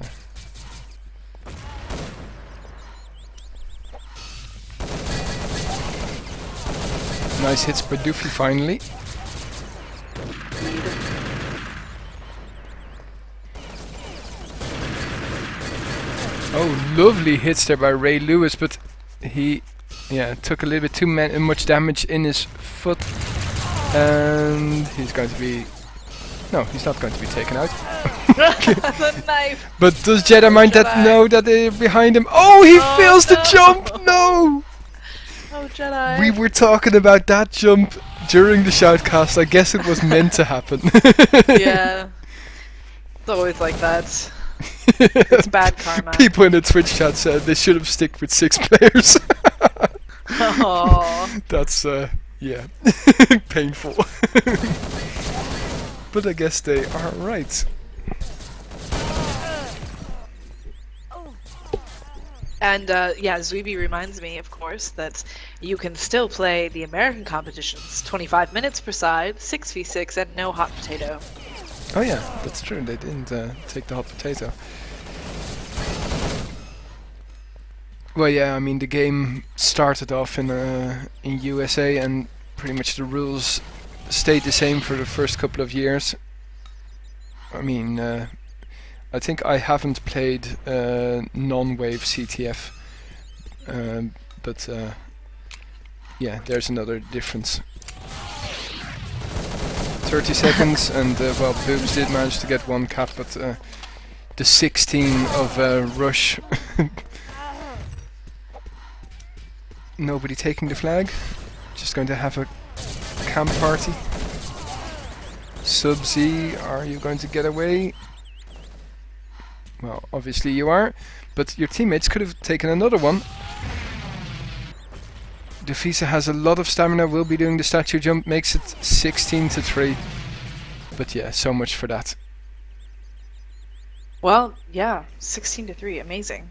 Nice hits by Doofy finally. Oh, lovely hits there by Ray Lewis, but he took a little bit too much damage in his foot. And he's going to be... No, he's not going to be taken out. The knife. But does Jedi mind that know that they're behind him? Oh, he fails the jump! No! Oh, Jedi. We were talking about that jump during the shoutcast. I guess it was meant to happen. Yeah. It's always like that. It's bad karma. People in the Twitch chat said they should have stick with 6 players. Aww. That's, yeah, painful. But I guess they are right. And yeah, Zuibi reminds me, of course, that you can still play the American competitions, 25 minutes per side, 6v6, and no hot potato. Oh yeah, that's true. They didn't take the hot potato. Well, yeah, I mean the game started off in USA, and pretty much the rules stayed the same for the first couple of years. I mean, I think I haven't played non-wave CTF, but yeah, there's another difference. 30 seconds, and well, Boobs did manage to get 1 cap, but the 16 of Rush. Nobody taking the flag. Just going to have a camp party. Sub-Z, are you going to get away? Well, obviously you are, but your teammates could have taken another one. Defisa has a lot of stamina, will be doing the statue jump, makes it 16-3. But yeah, so much for that. Well, yeah, 16-3, amazing.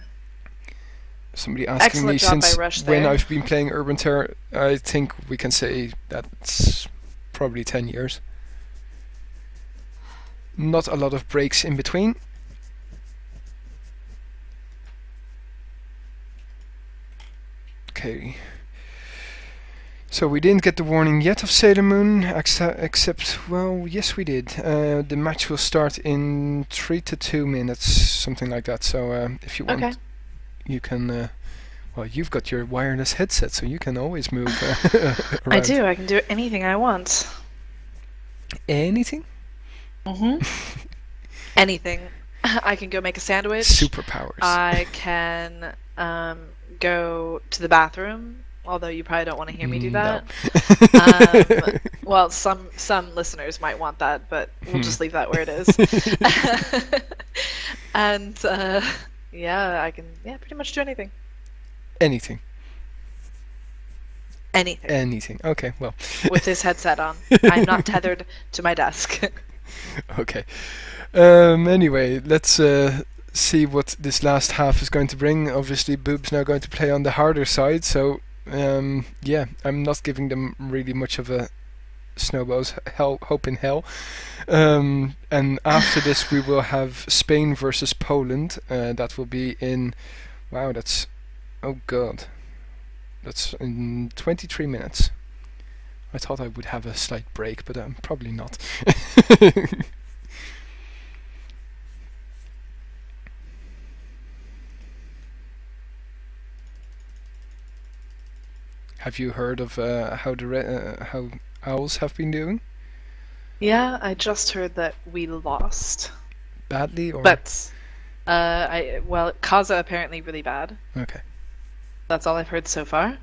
Somebody asking me since when I've been playing Urban Terror. I think we can say that's probably 10 years. Not a lot of breaks in between. Okay. So we didn't get the warning yet of SailorMoon, except, well, yes we did. The match will start in 3 to 2 minutes, something like that. So if you want, you can... well, you've got your wireless headset, so you can always move around. I do. I can do anything I want. Anything? Mm-hmm. Anything. I can go make a sandwich. Superpowers. I can go to the bathroom, although you probably don't want to hear me do that. No. Well, some listeners might want that, but we'll just leave that where it is. And yeah, I can pretty much do anything. Anything. Anything. Anything. Okay, well. With this headset on. I'm not tethered to my desk. Okay. Anyway, let's see what this last half is going to bring. Obviously, Boob's now going to play on the harder side, so yeah, I'm not giving them really much of a snowball's hope in hell. And after this, we will have Spain versus Poland. That will be in... Wow, that's... Oh god. That's in 23 minutes. I thought I would have a slight break, but I'm probably not. Have you heard of how Owls have been doing? Yeah, I just heard that we lost. Badly, or? But well, Kaza apparently really bad. Okay. That's all I've heard so far.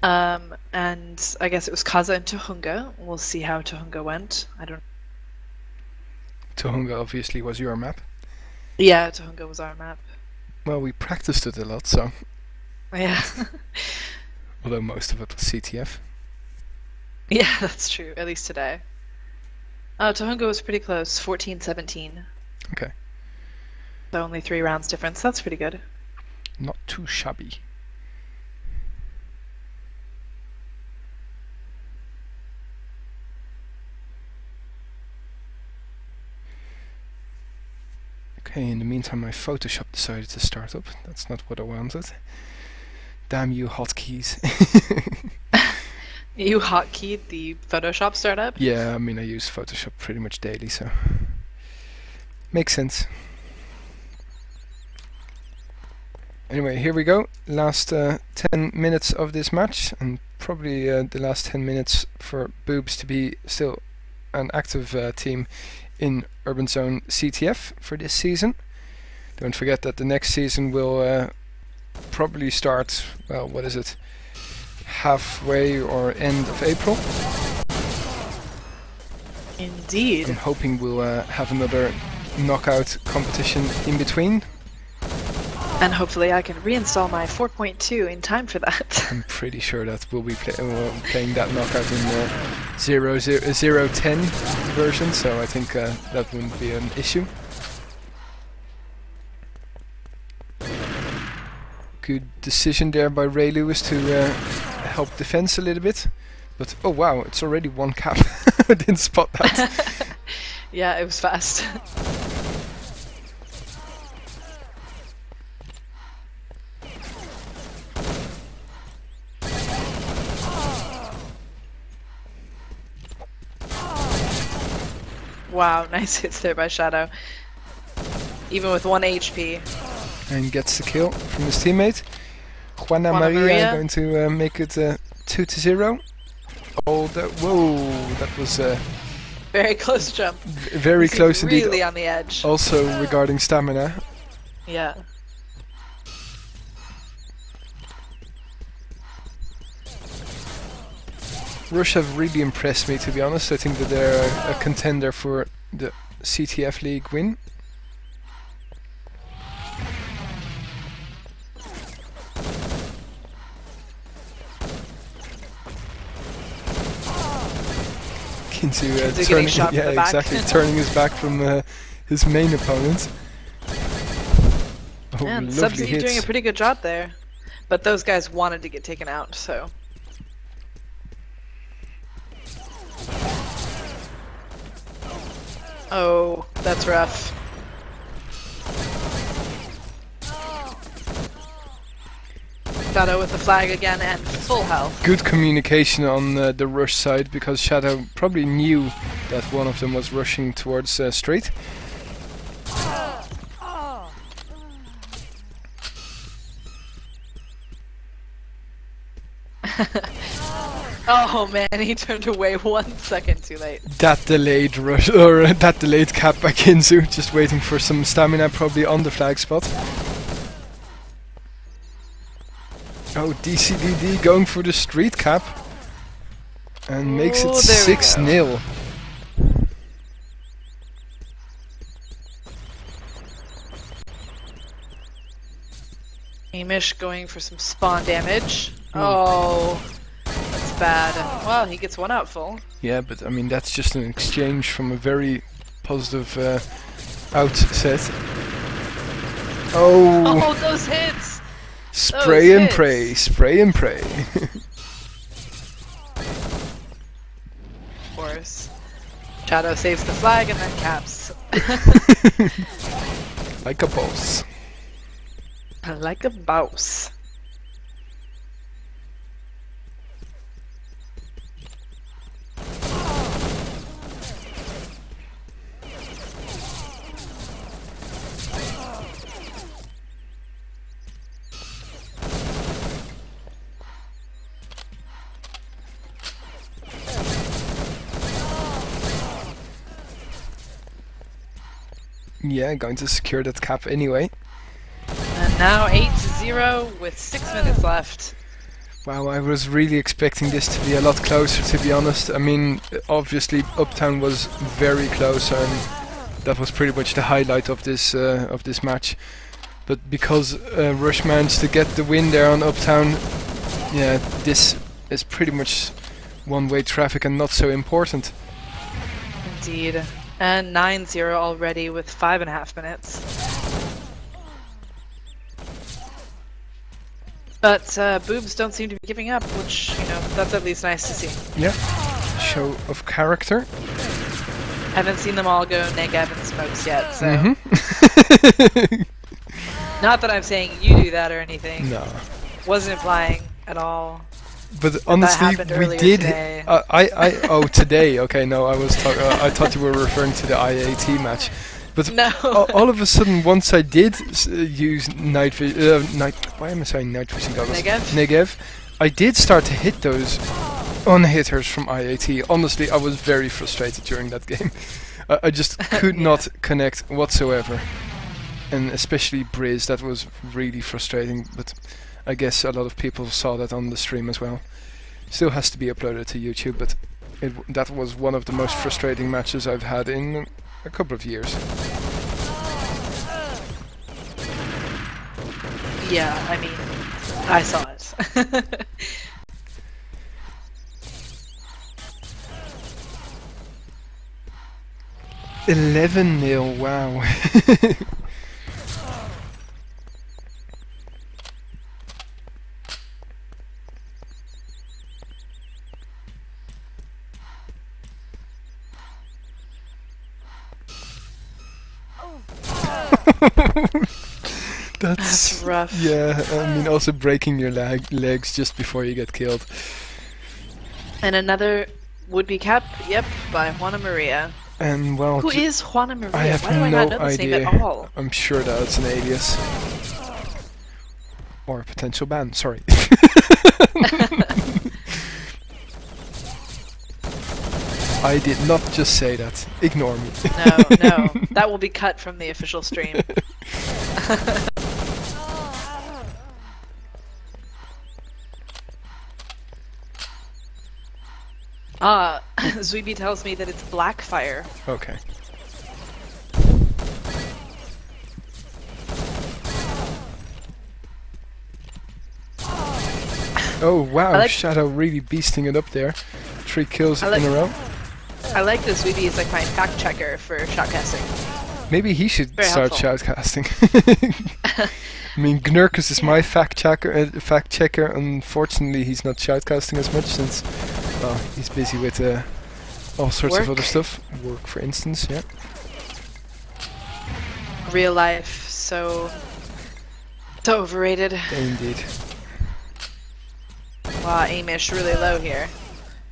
And I guess it was Kaza and Tuhunga. We'll see how Tuhunga went. I don't. Tuhunga obviously was your map. Yeah, Tuhunga was our map. Well, we practiced it a lot, so. Yeah. Although most of it was CTF. Yeah, that's true. At least today. Tuhunga was pretty close. 14-17. Okay. So only 3 rounds difference. That's pretty good. Not too shabby. Okay, in the meantime my Photoshop decided to start up. That's not what I wanted. Damn you hotkeys. You hotkeyed the Photoshop startup? Yeah, I mean I use Photoshop pretty much daily, so... Makes sense. Anyway, here we go. Last 10 minutes of this match, and probably the last 10 minutes for Boobs to be still an active team in Urban Zone CTF for this season. Don't forget that the next season will probably start, well, what is it? Halfway or end of April. Indeed. I'm hoping we'll have another knockout competition in between. And hopefully I can reinstall my 4.2 in time for that. I'm pretty sure that we'll be playing that knockout in the 0.10 version, so I think that wouldn't be an issue. Good decision there by Ray Lewis to help defense a little bit. But oh wow, it's already 1 cap. I didn't spot that. Yeah, it was fast. Wow, nice hits there by Shadow. Even with 1 HP. And gets the kill from his teammate. Juana Maria going to make it 2-0. Oh, whoa, that was very close jump. Very close indeed. Really on the edge. Also regarding stamina. Yeah. Rush have really impressed me, to be honest. I think that they're a contender for the CTF League win. Into turning, yeah, exactly, turning his back from his main opponent. Oh, Man, lovely Subsidy hits. doing a pretty good job there. But those guys wanted to get taken out, so... Oh, that's rough. Shadow with the flag again and full health. Good communication on the rush side, because Shadow probably knew that one of them was rushing towards straight. Oh man, he turned away 1 second too late. That delayed rush, or that delayed cap by Kinzu, just waiting for some stamina, probably on the flag spot. Oh, DCDD going for the street cap and makes it 6-0. Amish going for some spawn damage. Oh, that's bad. Well, he gets one out full. Yeah, but I mean that's just an exchange from a very positive outset. Oh! Oh, those hits! Spray and pray, spray and pray. Of course. Shadow saves the flag and then caps. Like a boss. Like a boss. Yeah, going to secure that cap anyway. And now 8-0 with 6 minutes left. Wow, I was really expecting this to be a lot closer, to be honest. I mean, obviously Uptown was very close, and that was pretty much the highlight of this match. But because Rush managed to get the win there on Uptown, yeah, this is pretty much one-way traffic and not so important. Indeed. And 9-0 already with 5.5 minutes. But boobs don't seem to be giving up, which, you know, that's at least nice to see. Yeah, show of character. Haven't seen them all go Negev and smokes yet, so... Not that I'm saying you do that or anything. No. Wasn't implying at all. But honestly, we did. Today. Oh, today. Okay, no, I was. I thought you were referring to the IAT match. But no. all of a sudden, once I did use night vision, why am I saying night vision goggles? Negev. I did start to hit those unhitters from IAT. Honestly, I was very frustrated during that game. I just could not connect whatsoever, and especially Briz. That was really frustrating. But I guess a lot of people saw that on the stream as well. Still has to be uploaded to YouTube, but that was one of the most frustrating matches I've had in a couple of years. Yeah, I mean, I saw it. 11-0, wow. That's rough. Yeah, I mean, also breaking your legs just before you get killed. And another would-be cap, yep, by Juana Maria. And well, who is Juana Maria? I have Why do I no not know this idea. name at all? I'm sure that it's an alias. Or a potential ban, sorry. I did not just say that. Ignore me. No, that will be cut from the official stream. Zuibi tells me that it's Blackfire. Okay. Oh wow, Shadow really beasting it up there. 3 kills in a row. I like this. Zuibi is like my fact checker for shoutcasting. Maybe he should Very start helpful. shoutcasting. I mean, Gnurkus is my fact checker. Unfortunately, he's not shoutcasting as much since, well, he's busy with all sorts of other stuff. Work, for instance, yeah. Real life, so overrated. Indeed. Wow, Amish really low here.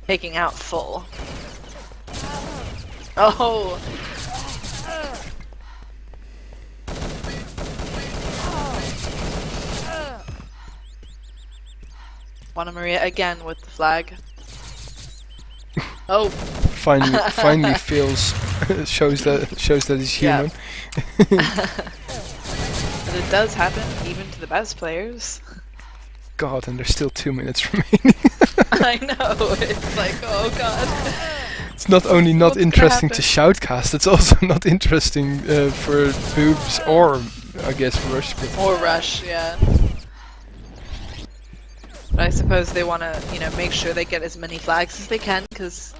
Taking out full. Oh! Juana Maria again with the flag. Oh! Finally feels shows that he's human. But it does happen even to the best players. God, and there's still 2 minutes remaining. I know, it's like, oh god. It's not only not What's interesting to shoutcast, it's also not interesting for boobs or, I guess, Rush. But or Rush, yeah. But I suppose they want to, you know, make sure they get as many flags as they can, because,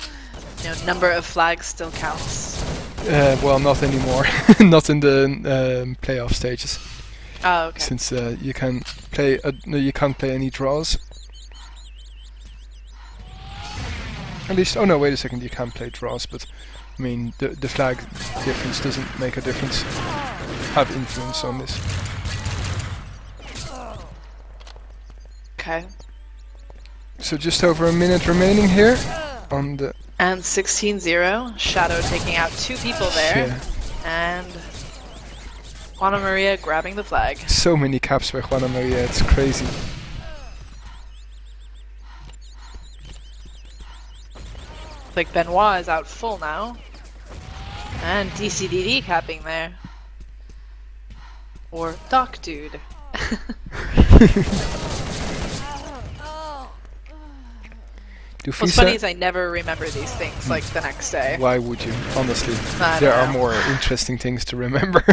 you know, number of flags still counts. well, not anymore. Not in the playoff stages. Oh, okay. Since you can't play any draws. At least, oh no, wait a second, you can play draws, but I mean the flag difference doesn't make a difference, have influence on this. Okay. So just over a minute remaining here on the. And 16-0, Shadow taking out 2 people there, Yeah. and Juana Maria grabbing the flag. So many caps by Juana Maria, it's crazy. Like Benoit is out full now, and DCDD capping there, or Doc Dude. What's funny is I never remember these things like the next day. Why would you? Honestly, I there don't are know. more interesting things to remember.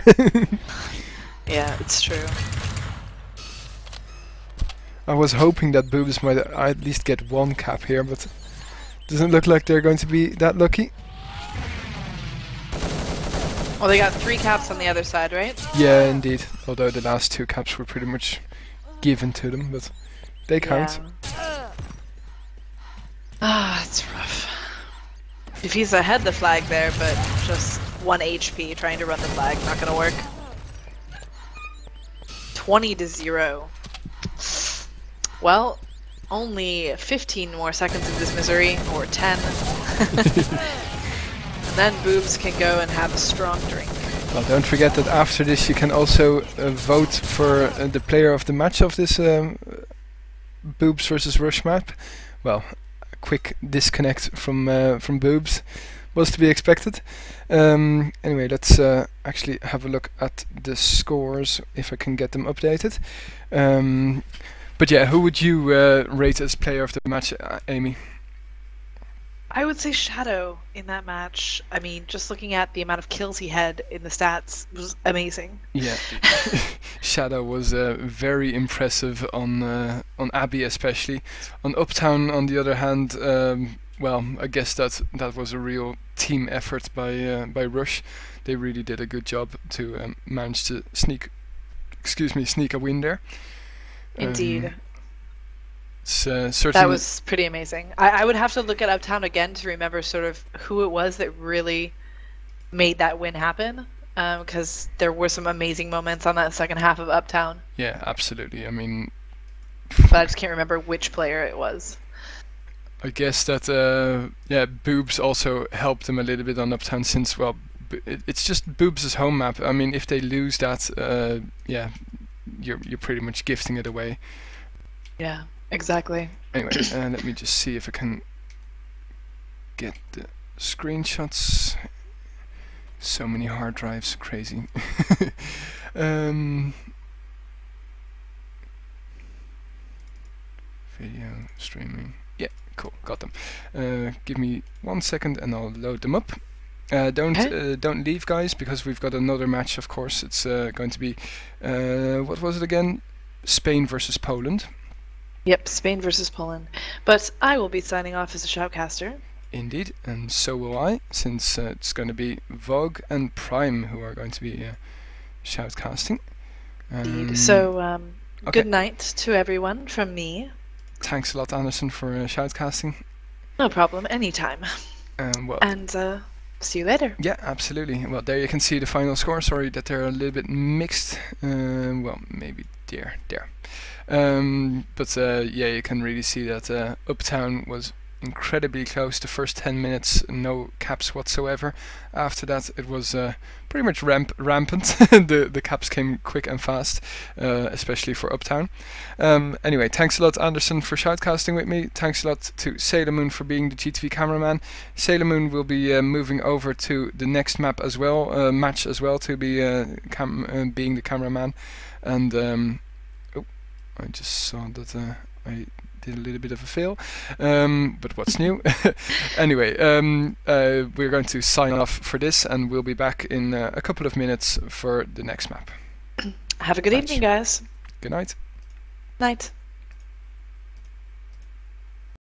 Yeah, it's true. I was hoping that boobs might at least get 1 cap here, but doesn't look like they're going to be that lucky. Well, they got 3 caps on the other side, right? Yeah, indeed. Although the last 2 caps were pretty much given to them, but they count. Ah, it's rough. If he's ahead the flag there, but just 1 HP trying to run the flag, not gonna work. 20-0. Well, only 15 more seconds of this misery, or 10. And then Boobs can go and have a strong drink. Well, don't forget that after this you can also vote for the player of the match of this Boobs versus Rush map. Well, a quick disconnect from Boobs was to be expected. Anyway, let's actually have a look at the scores, if I can get them updated. But yeah, who would you rate as player of the match, Amy? I would say Shadow in that match. I mean, just looking at the amount of kills he had in the stats was amazing. Yeah, Shadow was very impressive on Abby especially. On Uptown, on the other hand, well, I guess that was a real team effort by Rush. They really did a good job to manage to sneak a win there. Indeed. Certainly that was pretty amazing. I would have to look at Uptown again to remember sort of who it was that really made that win happen, because there were some amazing moments on that second half of Uptown. Yeah, absolutely. I mean, but I just can't remember which player it was. I guess that yeah, Boobs also helped them a little bit on Uptown, since, well, it's just Boobs' home map. I mean, if they lose that, yeah, you're pretty much gifting it away. Yeah. Exactly. Anyway, let me just see if I can get the screenshots. So many hard drives, crazy. Video streaming. Yeah, cool, got them. Give me 1 second and I'll load them up. Don't leave, guys, because we've got another match. Of course, it's going to be what was it again? Spain versus Poland. Yep, Spain versus Poland. But I will be signing off as a shoutcaster. Indeed, and so will I, since it's going to be Vogue and Prime who are going to be shoutcasting. Indeed. So, okay. Good night to everyone from me. Thanks a lot, Anderson, for shoutcasting. No problem, anytime. Well, and see you later. Yeah, absolutely. Well, there you can see the final score. Sorry that they're a little bit mixed. Well, maybe there. But yeah, you can really see that Uptown was incredibly close. The first 10 minutes, no caps whatsoever. After that, it was pretty much rampant. the caps came quick and fast, especially for Uptown. Anyway, thanks a lot, Anderson, for shoutcasting with me. Thanks a lot to SailorMoon for being the GTV cameraman. SailorMoon will be moving over to the next map as well, match as well, to be being the cameraman. And oh, I just saw that I did a little bit of a fail, but what's new? Anyway, we're going to sign off for this, and we'll be back in a couple of minutes for the next map. Have a good evening, guys. Good night. Night.